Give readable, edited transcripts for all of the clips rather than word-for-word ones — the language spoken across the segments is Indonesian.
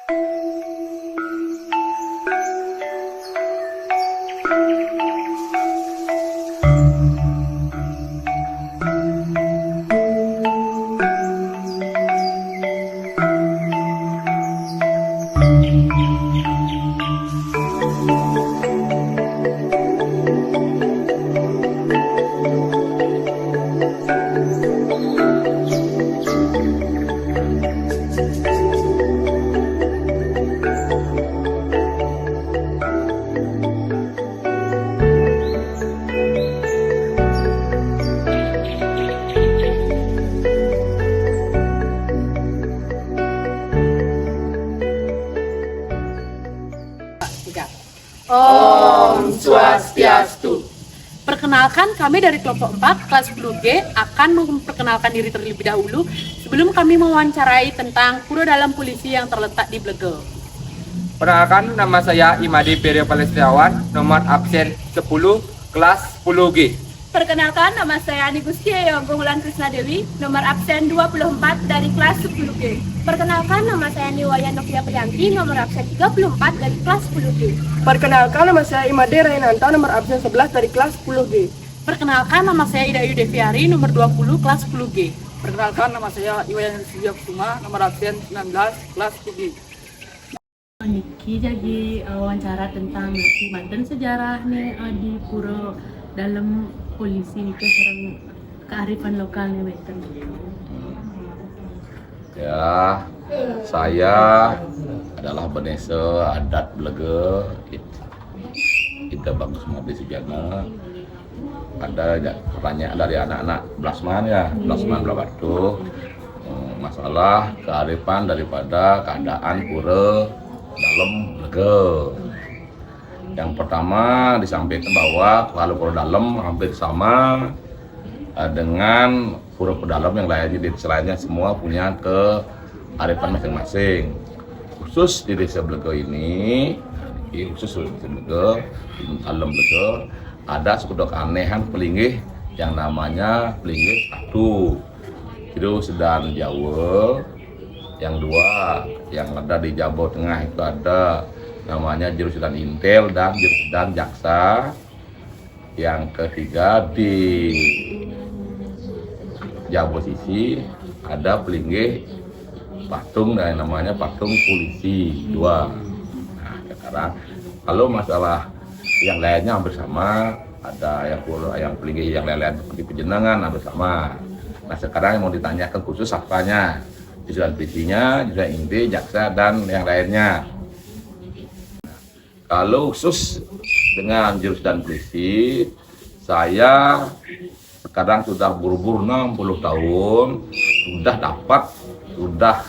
Om Swastiastu. Perkenalkan, kami dari kelompok 4 kelas 10G akan memperkenalkan diri terlebih dahulu sebelum kami mewawancarai tentang Pura Dalam Polisi yang terletak di Blegel. Perkenalkan, nama saya Imadi Perio Palestiawan, nomor absen 10, kelas 10G. Perkenalkan, nama saya Ani Gustia Yogo Wulan Krisna Dewi, nomor absen 24 dari kelas 10G. Perkenalkan, nama saya Niwaya Novia Priyanti, nomor absen 34 dari kelas 10G. Perkenalkan, nama saya Imade Rainanta, nomor absen 11 dari kelas 10G. Perkenalkan, nama saya Ida Yudeviari, nomor 20, kelas 10G. Perkenalkan, nama saya Iwayan Sivya Kusuma, nomor absen 19, kelas 10G. Niki jadi wawancara tentang nasihat dan sejarah nih di Pura Dalam Polisi nih serang kearifan lokal nih betul. Ya, saya adalah Benese adat Blegel. Kita bagus mobil Sujana. Ada pertanyaan dari anak-anak Blasman ya, Blasman Blabatu. Masalah kearifan daripada keadaan Pura Dalam Blegel. Yang pertama disampaikan bahwa kalau Pura Dalam hampir sama dengan Pura Dalam yang lainnya di desa lainnya, semua punya kearifan masing-masing. Khusus di desa Blegel ini, khusus di desa Blegel, di Dalam Blegel, ada suku keanehan pelinggih yang namanya pelinggih satu. Itu sedang Jawa. Yang dua, yang ada di Jawa Tengah itu ada namanya jurusan Intel dan jurusan Jaksa. Yang ketiga di Jawa sisi ada pelinggih patung dan namanya patung polisi dua. Nah, sekarang kalau masalah yang lainnya hampir sama, ada yang pelinggih yang lain-lain seperti penjenengan hampir sama. Nah, sekarang yang mau ditanyakan khusus apanya? Jurusan polisinya, jurusan inti, jaksa dan yang lainnya. Kalau khusus dengan jurusan polisi, saya sekarang sudah berumur 60 tahun, sudah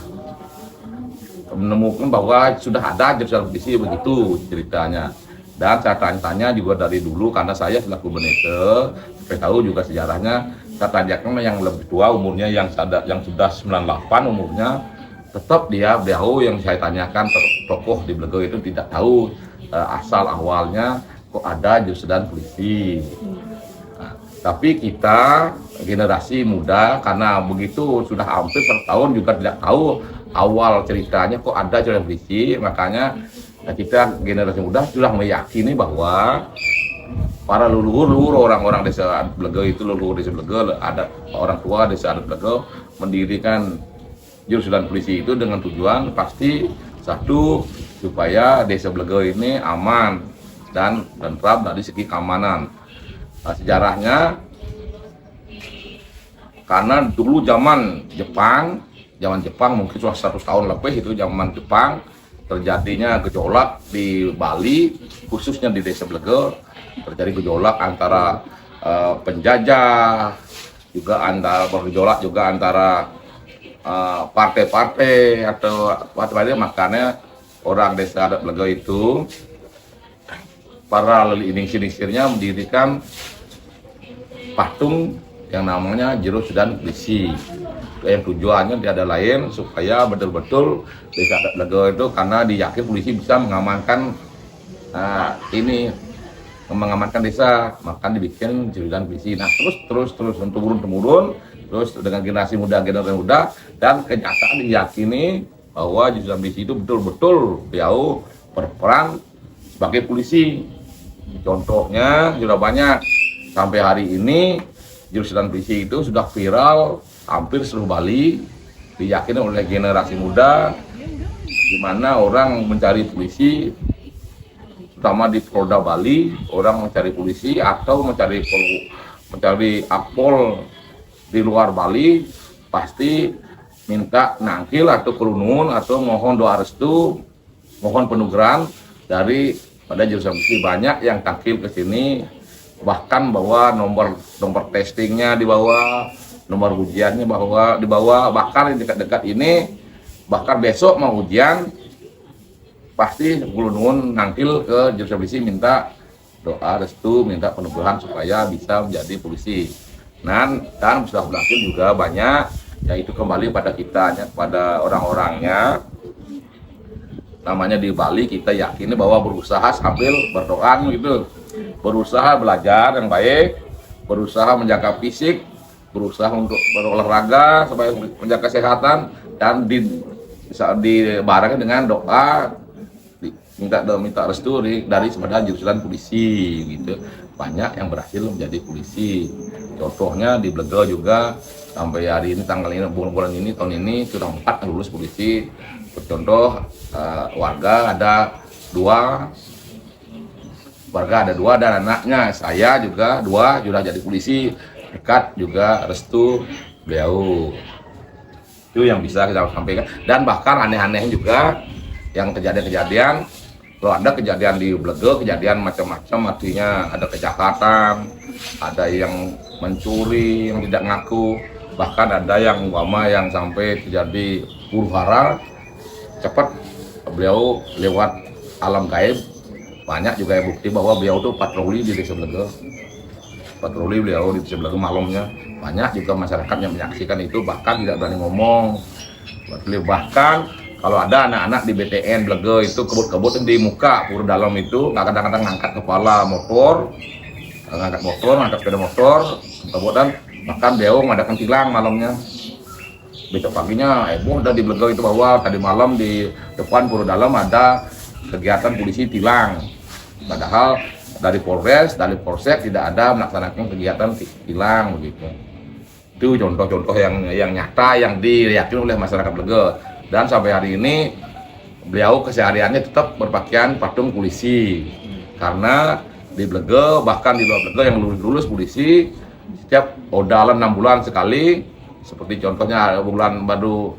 menemukan bahwa sudah ada jurusan polisi begitu ceritanya. Dan saya tanya juga dari dulu karena saya selaku Benese, saya tahu juga sejarahnya. Saya tanyakan yang lebih tua umurnya yang sudah 98 umurnya, tetap beliau yang saya tanyakan tokoh di Blegel itu tidak tahu asal awalnya kok ada jurusan polisi. Nah, tapi kita generasi muda karena begitu sudah hampir 1 tahun juga tidak tahu awal ceritanya kok ada jurusan polisi, makanya kita generasi muda sudah meyakini bahwa para leluhur orang-orang desa Blegel itu, leluhur desa Blegel, ada orang tua desa adat Blegel mendirikan jurusan polisi itu dengan tujuan pasti satu, supaya desa Blegel ini aman dan tentram dari segi keamanan. Nah, sejarahnya karena dulu zaman Jepang mungkin sudah 100 tahun lebih, itu zaman Jepang terjadinya gejolak di Bali, khususnya di desa Blegel. Terjadi gejolak antara penjajah, juga bergejolak juga antara partai-partai atau partai-partai, makanya orang desa adat Blegel itu para leluhur-leluhurnya mendirikan patung yang namanya jurusan polisi. Yang tujuannya tiada lain supaya betul-betul desa adat Blegel itu karena diyakin polisi bisa mengamankan mengamankan desa, maka dibikin jurusan polisi. Nah, terus turun temurun, terus dengan generasi muda dan kenyataan diyakini bahwa jurusan polisi itu betul-betul beliau berperan sebagai polisi. Contohnya sudah banyak, sampai hari ini jurusan polisi itu sudah viral hampir seluruh Bali, diyakini oleh generasi muda, di mana orang mencari polisi, terutama di Polda Bali, orang mencari polisi atau mencari akpol di luar Bali, pasti minta nangkil atau kerunun atau mohon doa restu, mohon penugasan dari pada jurusan polisi. Banyak yang tangkil ke sini, bahkan bawa nomor testingnya dibawa, nomor ujiannya dibawa, bahkan di dekat-dekat ini, bahkan besok mau ujian pasti kerunun nangkil ke jurusan polisi, minta doa restu, minta penugasan supaya bisa menjadi polisi. Dan sudah berhasil juga banyak, yaitu kembali pada kitanya, pada orang-orangnya. Namanya di Bali kita yakini bahwa berusaha sambil berdoa gitu, berusaha belajar yang baik, berusaha menjaga fisik, berusaha untuk berolahraga supaya menjaga kesehatan, dan dibarengi dengan doa, minta restu dari sebenarnya jurusan polisi gitu. Banyak yang berhasil menjadi polisi. Contohnya di Blega juga sampai hari ini, tanggal ini, bulan ini, tahun ini sudah 4 yang lulus polisi. Contoh warga ada 2, dan anaknya saya juga 2 sudah jadi polisi, dekat juga restu beliau. Itu yang bisa kita sampaikan. Dan bahkan aneh-aneh juga yang kejadian-kejadian, kalau ada kejadian di Blega, kejadian macam-macam, artinya ada kejahatan, ada yang mencuri yang tidak ngaku, bahkan ada yang yang sampai terjadi huru-hara, cepat beliau lewat alam gaib. Banyak juga yang bukti bahwa beliau itu patroli di desa Blega, beliau di desa Blega malamnya. Banyak juga masyarakat yang menyaksikan itu, bahkan tidak berani ngomong. Bahkan kalau ada anak-anak di BTN Blega itu kebut-kebut di muka pura dalam itu, kadang-kadang ngangkat kepala motor, ngangkat sepeda motor, kemudian bahkan beliau mengadakan tilang malamnya. Besok paginya heboh udah di Blega itu bahwa tadi malam di depan pura dalam ada kegiatan polisi tilang. Padahal dari Polres, dari Polsek tidak ada melaksanakan kegiatan tilang begitu. Itu contoh-contoh yang nyata yang diyakini oleh masyarakat Blega. Dan sampai hari ini beliau kesehariannya tetap berpakaian patung polisi, karena di Blega, bahkan di luar Blega yang lulus polisi setiap odalan 6 bulan sekali, seperti contohnya bulan baru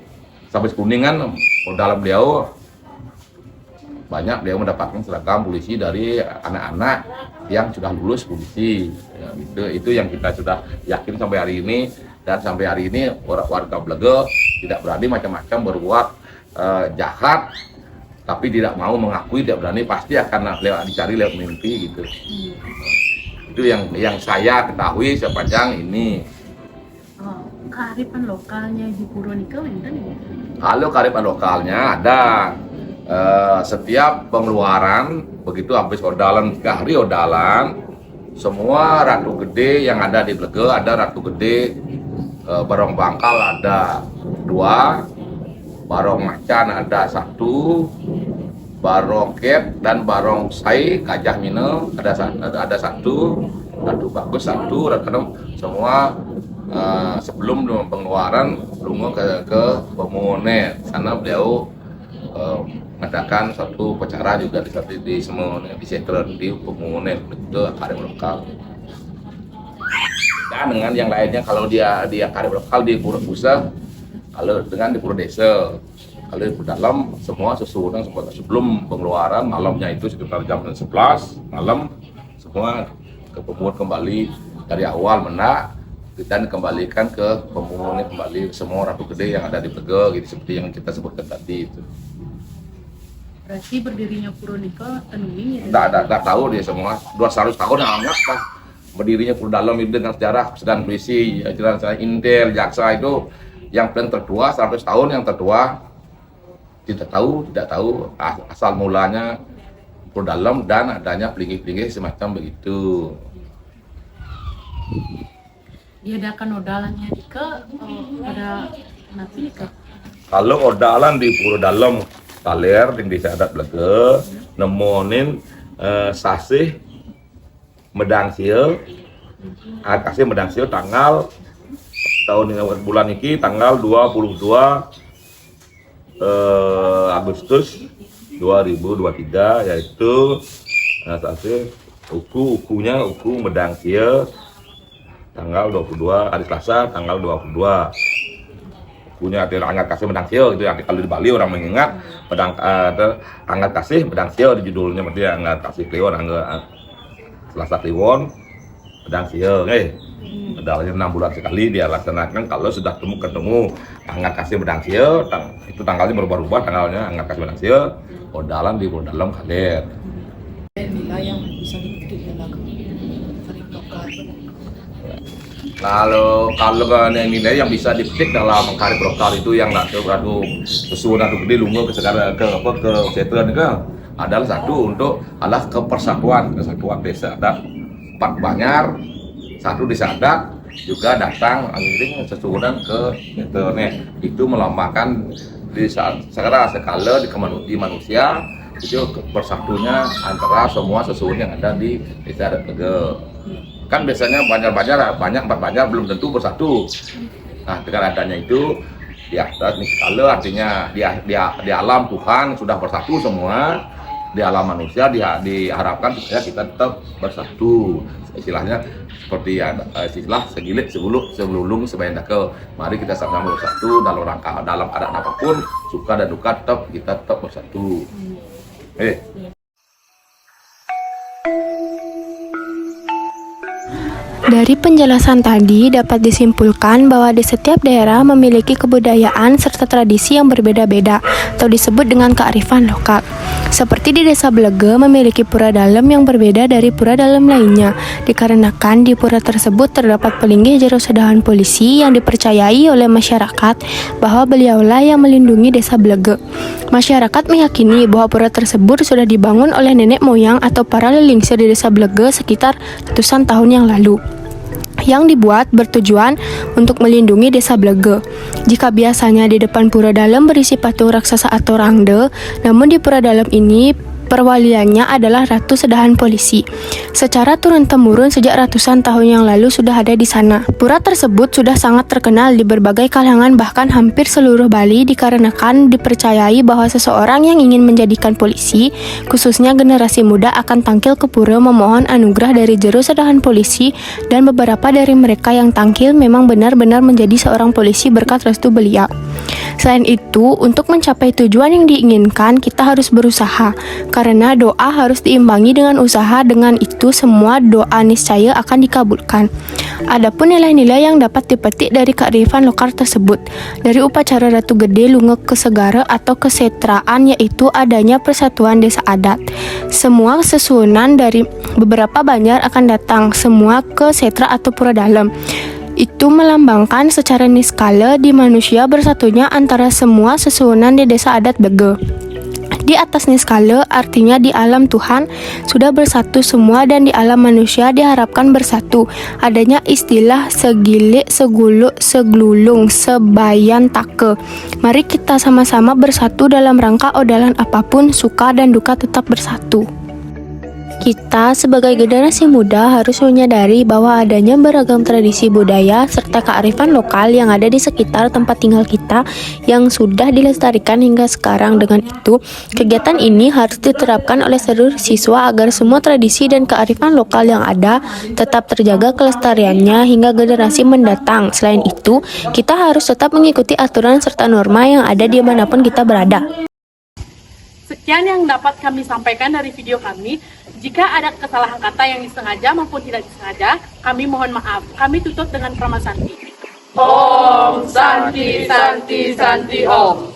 sampai Kuningan, odalan beliau banyak, beliau mendapatkan seragam polisi dari anak-anak yang sudah lulus polisi ya, itu yang kita sudah yakin sampai hari ini. Dan sampai hari ini warga Blega tidak berani macam-macam berbuat jahat, tapi tidak mau mengakui, tidak berani, pasti akan dicari lewat mimpi gitu. Itu yang saya ketahui sepanjang ini. Kearifan lokalnya di Purwonika enten ya? Kalau kearifan lokalnya ada, setiap pengeluaran begitu habis odalan, 3 hari odalan, semua ratu gede yang ada di Blega, ada ratu gede, barong bangkal ada 2, barong macan ada 1, barong ket dan barong sai gajah mine ada 1, ratu bagus 1, ratu semua. Sebelum pengeluaran lungo ke Pemone, sana beliau mengadakan suatu upacara juga di Semone, di Setren, di Pemone, itu akarim lokal. Dan dengan yang lainnya, kalau dia akarim lokal di Pura Pusat, kalau dengan di Pura Desa, kalau di Pura Dalam, semua sesudah sebelum pengeluaran malamnya itu sekitar jam 11 malam, semua ke Pemone kembali dari awal dan dikembalikan ke Pemone kembali semua ratu gede yang ada di Blega gitu, seperti yang kita sebutkan tadi itu. Berarti berdirinya Purwonika tentunya Tidak tahu dia semua 200 tahun yang anggap lah berdirinya Pura Dalam itu dengan sejarah dan polisi, sejarah intel, jaksa itu yang paling tertua 100 tahun yang tertua tidak tahu asal mulanya Pura Dalam dan adanya pelinggih-pelinggih semacam begitu. Diadakan odalannya pada nanti ke Kalau odalan di Pura Dalam Kaler di desa adat Blege nemonin sasih medang sil kasih medang sil tanggal tahun ini bulan ini tanggal 22 Agustus 2023 yaitu sasih ukunya medang sil tanggal 22 hari Selasa tanggal 22 punya angkat kasih medang sio itu yang kalau di Bali orang mengingat pedang angkat kasih medang sio di judulnya berarti angkat kasih kliwon angkat Selasa kliwon pedang sio pedangnya 6 bulan sekali dia laksanakan kalau sudah ketemu angkat kasih medang sio itu tanggalnya berubah-ubah tanggalnya angkat kasih medang sio odalan di dalam kader nilai yang bisa dipetik dalam karif lokal. Kalau nilai yang bisa dipetik dalam karif lokal itu yang nggak terlalu sesuatu atau gede lungo ke sekarang ke setelan itu adalah satu untuk adalah kesatuan desa adat 4 Banjar 1 desa adat juga datang mengiring sesuatu ke internet itu melambangkan di secara skala di manusia itu persatunya antara semua sesuatu yang ada di desa adat Blege. Kan biasanya banyak 4 Banjar belum tentu bersatu. Nah dengan adanya itu di atas nih skala artinya di alam Tuhan sudah bersatu semua, di alam manusia diharapkan supaya kita tetap bersatu. Istilahnya seperti istilah segilit sebelulung sebayang mari kita sama-sama bersatu dalam keadaan apapun suka dan duka kita tetap bersatu. Dari penjelasan tadi dapat disimpulkan bahwa di setiap daerah memiliki kebudayaan serta tradisi yang berbeda-beda atau disebut dengan kearifan lokal. Seperti di Desa Blege memiliki pura dalam yang berbeda dari pura dalam lainnya, dikarenakan di pura tersebut terdapat pelinggih jero sedahan polisi yang dipercayai oleh masyarakat bahwa beliaulah yang melindungi Desa Blege. Masyarakat meyakini bahwa pura tersebut sudah dibangun oleh nenek moyang atau para lelingsir di Desa Blege sekitar ratusan tahun yang lalu, yang dibuat bertujuan untuk melindungi Desa Blege. Jika biasanya di depan pura dalam berisi patung raksasa atau rangde, namun di pura dalam ini perwaliannya adalah Ratu Sedahan Polisi. Secara turun-temurun sejak ratusan tahun yang lalu sudah ada di sana. Pura tersebut sudah sangat terkenal di berbagai kalangan, bahkan hampir seluruh Bali, dikarenakan dipercayai bahwa seseorang yang ingin menjadikan polisi, khususnya generasi muda, akan tangkil ke pura memohon anugerah dari jero sedahan polisi, dan beberapa dari mereka yang tangkil memang benar-benar menjadi seorang polisi berkat restu beliau. Selain itu, untuk mencapai tujuan yang diinginkan, kita harus berusaha, karena doa harus diimbangi dengan usaha. Dengan itu, semua doa niscaya akan dikabulkan. Adapun nilai-nilai yang dapat dipetik dari kearifan lokal tersebut, dari upacara Ratu Gede Lunge Kesegara atau kesetraan, yaitu adanya persatuan desa adat. Semua sesunan dari beberapa Banjar akan datang semua ke setra atau pura dalam. Itu melambangkan secara niskala di manusia bersatunya antara semua sesunan di desa adat Blege. Di atas niskala artinya di alam Tuhan sudah bersatu semua, dan di alam manusia diharapkan bersatu. Adanya istilah segilik, seguluk, seglulung, sebayan take. Mari kita sama-sama bersatu dalam rangka odalan apapun, suka dan duka tetap bersatu. Kita sebagai generasi muda harus menyadari bahwa adanya beragam tradisi budaya serta kearifan lokal yang ada di sekitar tempat tinggal kita yang sudah dilestarikan hingga sekarang. Dengan itu, kegiatan ini harus diterapkan oleh seluruh siswa agar semua tradisi dan kearifan lokal yang ada tetap terjaga kelestariannya hingga generasi mendatang. Selain itu, kita harus tetap mengikuti aturan serta norma yang ada dimanapun kita berada. Sekian yang dapat kami sampaikan dari video kami. Jika ada kesalahan kata yang disengaja maupun tidak disengaja, kami mohon maaf. Kami tutup dengan Prama Santi. Om Santi Santi Santi Om.